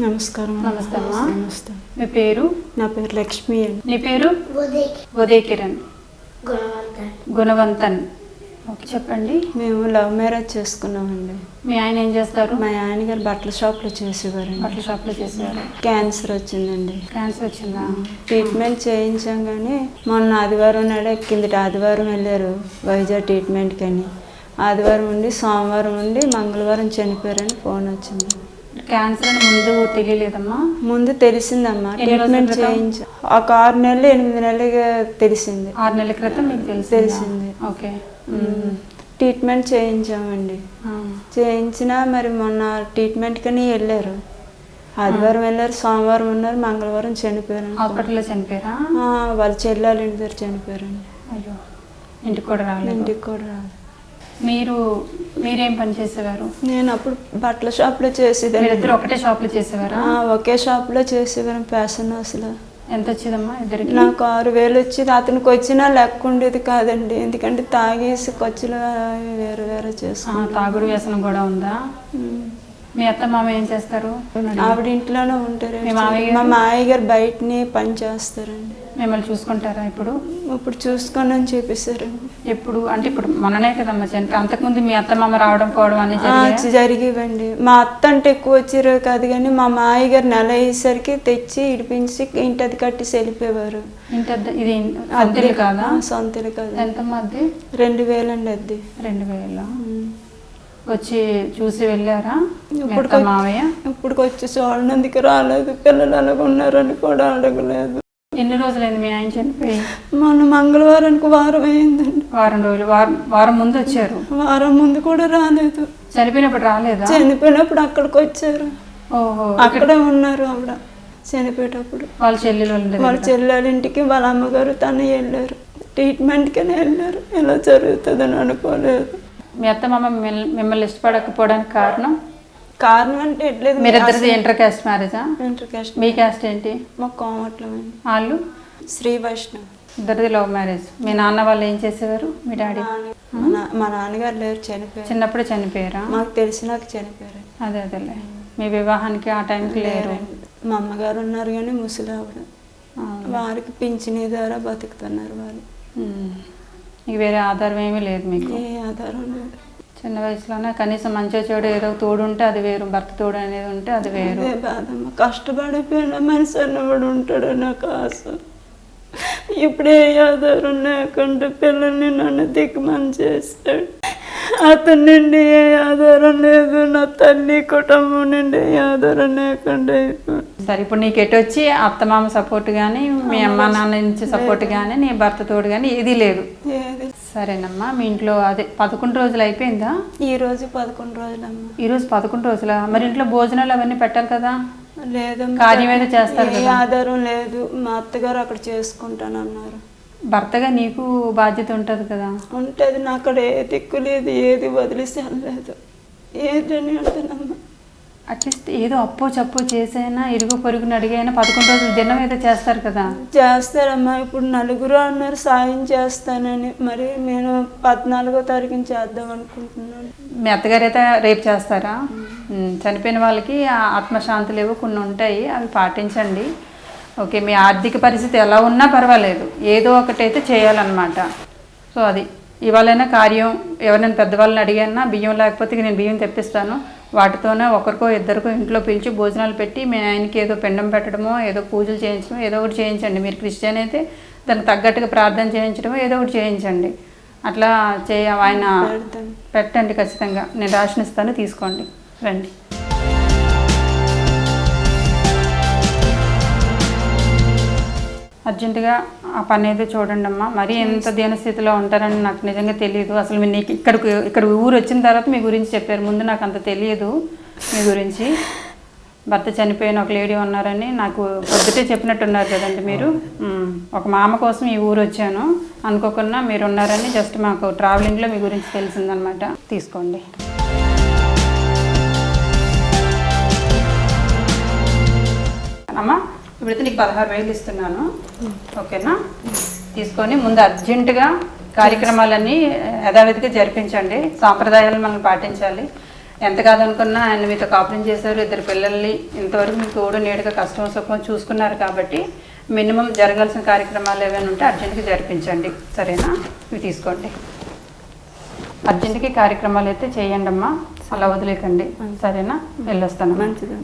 నమస్కారం. నమస్తే అమ్మా. నమస్తే. మీ పేరు? నా పేరు లక్ష్మి అండి. నీ పేరు? ఉదయ్ కిరణ్ గుణవంతన్. ఓకే, చెప్పండి. మేము లవ్ మ్యారేజ్ చేసుకున్నామండి. మీ ఆయన ఏం చేస్తారు? మా ఆయన గారు బట్టల షాప్లో చేసేవారండి. బట్టల షాప్లో చేసేవారు. క్యాన్సర్ వచ్చిందండి. క్యాన్సర్ వచ్చిందా? ట్రీట్మెంట్ చేయించాం కానీ మొన్న ఆదివారం నాడే కిందటి ఆదివారం వెళ్ళారు వైజాగ్ ట్రీట్మెంట్కి అని. ఆదివారం ఉండి సోమవారం ఉండి మంగళవారం చనిపోయారని ఫోన్ వచ్చింది. క్యాన్సర్ అని ముందు తెలియలేదమ్మా? ముందు తెలిసిందమ్మా, ట్రీట్మెంట్ చేయించా. ఒక 6 నెలలు 8 నెలలుగా తెలిసింది. 6 నెలల క్రితం మీకు తెలిసింది. ఓకే. ట్రీట్మెంట్ చేయించామండి. చేయించినా మరి మొన్న ట్రీట్మెంట్ కని వెళ్ళారు. ఆదివారం వెళ్ళారు, సోమవారం ఉన్నారు, మంగళవారం చనిపోయారు. హాస్పిటల్లో చనిపోయారా? వాళ్ళ చెల్లెళ్ళ ఇంటి దగ్గర చనిపోయారండి. అయ్యో, ఇంటికి కూడా రాలేదు? ఇంటికి కూడా రాలేదు. మీరేం పని చేసేవారు? నేను అప్పుడు బట్టల షాప్లో చేసేదాన్ని. ఇద్దరు ఒకటే షాప్లో చేసేవారా? ఒకే షాప్లో చేసేవారు. ఫ్యాషన్ హౌస్లో. ఎంత వచ్చేదమ్మా ఇద్దరికి? నాకు 6,000 వచ్చేది. అతనికి వచ్చినా లెక్క ఉండేది కాదండి, ఎందుకంటే తాగేసి ఖర్చులు వేరు వేరే చేసుకున్నాను. తాగుడు వ్యసనం కూడా ఉందా? మీ అత్త మామ ఏం చేస్తారు? ఆవిడ ఇంట్లోనే ఉంటారు. మా మామయ్య గారు బయటని పని చేస్తారండి. మిమ్మల్ని చూసుకుంటారా ఇప్పుడు? ఇప్పుడు చూసుకొని అని చెప్పేశారండి. ఎప్పుడు అంటే ఇప్పుడు మొన్ననే కదమ్మా చనిపోయి, అంతకుముందు మీ అత్త మామ రావడం పోవడం అన్ని జరిగేవండి. మా అత్త అంటే ఎక్కువ వచ్చారు కాదు కానీ మా మామయ్య గారు నెల అయ్యేసరికి తెచ్చి ఇడిపించి ఇంటి అది కట్టేసి వెళ్ళిపోయేవారు. ఇది అద్దెలు కాదా? సొంతలు కాదు. ఎంతమ్మా అద్దె? 2,000 అండి అద్దె. 2,000 వచ్చి చూసి వెళ్ళారా మావయ్య? ఇప్పుడు వచ్చి చూడనందుకు రాలేదు. పిల్లలు అలాగ ఉన్నారని కూడా అడగలేదు. ఎన్ని రోజులైంది మీ ఆయన చనిపోయి? మొన్న మంగళవారానికి వారం అయిందండి. వారం రోజులు. వారం ముందు వచ్చారు? వారం ముందు కూడా రాలేదు. చనిపోయినప్పుడు రాలేదా? చనిపోయినప్పుడు అక్కడికి వచ్చారు. ఓహో, అక్కడే ఉన్నారు ఆవిడ చనిపోయేటప్పుడు. వాళ్ళ చెల్లెళ్ళ ఇంటికి వాళ్ళ అమ్మగారు తను వెళ్ళారు. ట్రీట్మెంట్కనే వెళ్ళారు. ఇలా జరుగుతుందని అనుకోలేదు. మీ అత్త మామ మిమ్మల్ని ఇష్టపడకపోవడానికి కారణం అంటే ఎట్లేదు. మీరిద్దరిది ఇంటర్ క్యాస్ట్ మ్యారేజా? Inter caste. మీ క్యాస్ట్ ఏంటి? మా కోమట్లమండి. వాళ్ళు శ్రీ వైష్ణవ్. ఇద్దరిది లవ్ మ్యారేజ్. మీ నాన్న వాళ్ళు ఏం చేసేవారు? మీ డాడీ? మా నాన్నగారు లేరు, చనిపోయారు. చిన్నప్పుడే చనిపోయారా? మాకు తెలిసినాక చనిపోయారు. అదేలే. మీ వివాహానికి ఆ టైంకి లేరు? మా అమ్మగారు ఉన్నారు కానీ ముసలి ఆవిడ. వారికి పింఛనీ ద్వారా బతుకుతున్నారు వాళ్ళు. మీకు వేరే ఆధారం ఏమీ లేదు? మీకు ఏ ఆధారం లేదు. చిన్న వయసులోనే కనీసం మంచిగా చెడు ఏదో తోడు ఉంటే అది వేరు, భర్త తోడు అనేది ఉంటే అది వేరు. బాధమ్మ, కష్టపడిపోయిన మనిషి అన్నవాడు ఉంటాడు నాకు ఆశ. ఇప్పుడే ఆధారం లేకుండా పిల్లల్ని నన్ను దిక్కుమని చేశాడు. అతని నుండి ఏ ఆధారం లేదు, నా తల్లి కుటుంబం నుండి ఏ ఆధారం లేకుండా. సరే, ఇప్పుడు నీకు ఎటు వచ్చి అత్తమామ సపోర్ట్ కానీ మీ అమ్మ నాన్న నుంచి సపోర్ట్ కానీ నీ భర్త తోడు కానీ ఏదీ లేదు? సరేనమ్మా. మీ ఇంట్లో అదే 11 రోజులు అయిపోయిందా? ఈ రోజు 11 రోజులమ్మా. ఈ రోజు 11 రోజులా? మరి ఇంట్లో భోజనాలు అవన్నీ పెట్టాలి కదా? లేదు, కార్యం ఏదో చేస్తారు కదా. ఆధారం లేదు. మా అత్తగారు అక్కడ చేసుకుంటానన్నారు. భర్తగా నీకు బాధ్యత ఉంటుంది కదా? ఉంటుంది. నాకు అక్కడ ఏ దిక్కు లేదు, ఏది వదిలేసి అనలేదు. ఏదని అంటున్నామ్మా. అట్లీస్ట్ ఏదో అప్పో చప్పో చేసైనా ఇరుగు పొరుగుని అడిగైనా 11 రోజులు దినం అయితే చేస్తారు కదా? చేస్తారమ్మా. ఇప్పుడు నలుగురు అన్నారు సాయం చేస్తానని. మరి నేను 14వ తారీఖున చేద్దాం అనుకుంటున్నాను. మీ అత్తగారు అయితే రేపు చేస్తారా? చనిపోయిన వాళ్ళకి ఆత్మశాంతులు ఏవో కొన్ని ఉంటాయి, అవి పాటించండి. ఓకే, మీ ఆర్థిక పరిస్థితి ఎలా ఉన్నా పర్వాలేదు, ఏదో ఒకటైతే చేయాలన్నమాట. సో అది ఇవాళైనా కార్యం ఎవరైనా పెద్దవాళ్ళని అడిగానా, బియ్యం లేకపోతే నేను బియ్యం తెప్పిస్తాను, వాటితోనే ఒకరికో ఇద్దరికో ఇంట్లో పిలిచి భోజనాలు పెట్టి మీ ఆయనకి ఏదో పిండం పెట్టడమో ఏదో పూజలు చేయించడమో ఏదో ఒకటి చేయించండి. మీరు క్రిస్టియన్ అయితే దానికి తగ్గట్టుగా ప్రార్థన చేయించడమో ఏదో ఒకటి చేయించండి. అట్లా ఆయన పెట్టండి ఖచ్చితంగా. నేను రేషన్ ఇస్తాను, తీసుకోండి, రండి. అర్జెంటుగా ఆ పని ఏదో చూడండి అమ్మా. మరీ ఎంత దీనస్థితిలో ఉంటారని నాకు నిజంగా తెలియదు. అసలు మీరు నీకు ఇక్కడ ఊరు వచ్చిన తర్వాత మీ గురించి చెప్పారు, ముందు నాకు అంత తెలియదు మీ గురించి. భర్త చనిపోయిన ఒక లేడీ ఉన్నారని నాకు పొద్దుటే చెప్పినట్టున్నారు కదండి మీరు. ఒక మామ కోసం ఈ ఊరు వచ్చాను, అనుకోకుండా మీరు ఉన్నారని జస్ట్ మాకు ట్రావెలింగ్లో మీ గురించి తెలిసిందనమాట. తీసుకోండి. అమ్మా, ఇప్పుడైతే నీకు 16,000 ఇస్తున్నాను, ఓకేనా? తీసుకొని ముందు అర్జెంటుగా కార్యక్రమాలన్నీ యథావిధిగా జరిపించండి. సాంప్రదాయాలు మనం పాటించాలి. ఎంత కాదనుకున్నా ఆయన మీతో కాపురం చేశారు, 2 పిల్లల్ని ఇంతవరకు మీకు తోడు నీడగా కష్టం సుఖం చూసుకున్నారు కాబట్టి మినిమం జరగాల్సిన కార్యక్రమాలు ఏమైనా ఉంటే అర్జెంట్గా జరిపించండి, సరేనా? ఇవి తీసుకోండి. అర్జెంట్కి కార్యక్రమాలు అయితే చేయండి అమ్మా, అలా వదిలేకండి, సరేనా? వెళ్ళొస్తాను. మంచిది.